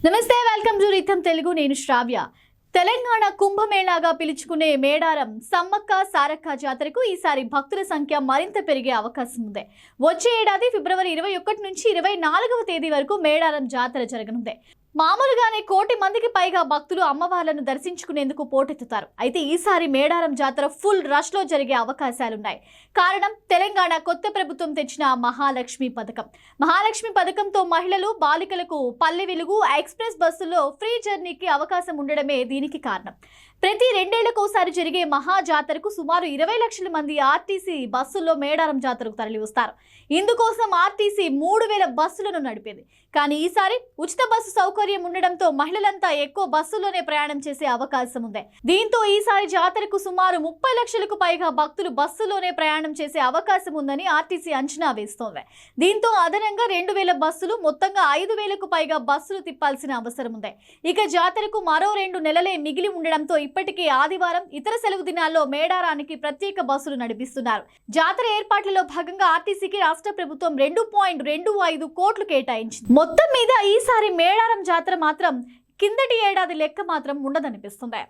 నమస్తే, welcome to rhythm Telugu. నేను శ్రావ్య. తెలంగాణ కుంభమేళాగా పిలుచుకునే మేడారం సమ్మక్క సారక్క జాతరకు ఈసారి భక్తుల సంఖ్య మరింత పెరిగే అవకాశం ఉంది. వచ్చే ఏడాది ఫిబ్రవరి 21 నుంచి 24వ తేదీ వరకు మేడారం జాతర జరగనుంది. మామూలుగానే 1 కోటి మందికి పైగా భక్తులు అమ్మవార్లను దర్శించుకునేందుకు పోటెత్తుతారు. అయితే ఈసారి మేడారం జాతర ఫుల్ రష్ లో జరిగే అవకాశాలున్నాయి. కారణం తెలంగాణ కొత్త ప్రభుత్వం తెచ్చిన మహాలక్ష్మి పథకం. మహాలక్ష్మి పథకంతో మహిళలు, బాలికలకు పల్లె వెలుగు ఎక్స్ప్రెస్ బస్సుల్లో ఫ్రీ జర్నీకి అవకాశం ఉండడమే దీనికి కారణం. ప్రతి 2 ఏళ్లకోసారి జరిగే మహా జాతరకు సుమారు 20 లక్షల మంది ఆర్టీసీ బస్సుల్లో మేడారం జాతరకు తరలి వస్తారు. ఇందుకోసం ఆర్టీసీ 3000 బస్సులను నడిపేది. కానీ ఈసారి ఉచిత బస్సు సౌకర్యం ఉండడంతో మహిళలంతా ఎక్కువ బస్సుల్లోనే ప్రయాణం చేసే అవకాశం ఉంది. దీంతో ఈసారి జాతరకు సుమారు 30 లక్షలకు పైగా భక్తులు బస్సులోనే ప్రయాణం చేసే అవకాశం ఉందని ఆర్టీసీ అంచనా వేస్తోంది. దీంతో అదనంగా 2000 బస్సులు, మొత్తంగా 5000కు పైగా బస్సులు తిప్పాల్సిన అవసరం ఉంది. ఇక జాతరకు మరో 2 నెలలే మిగిలి ఉండడంతో ఇప్పటికే ఆదివారం, ఇతర సెలవు దినాల్లో మేడారానికి ప్రత్యేక బస్సులు నడిపిస్తున్నారు. జాతర ఏర్పాట్లలో భాగంగా ఆర్టీసీకి రాష్ట్ర ప్రభుత్వం 2.25 కోట్లు కేటాయించింది. మొత్తం మీద ఈసారి మేడారం జాతర మాత్రం కిందటి ఏడాది లెక్క మాత్రం ఉండదనిపిస్తుంది.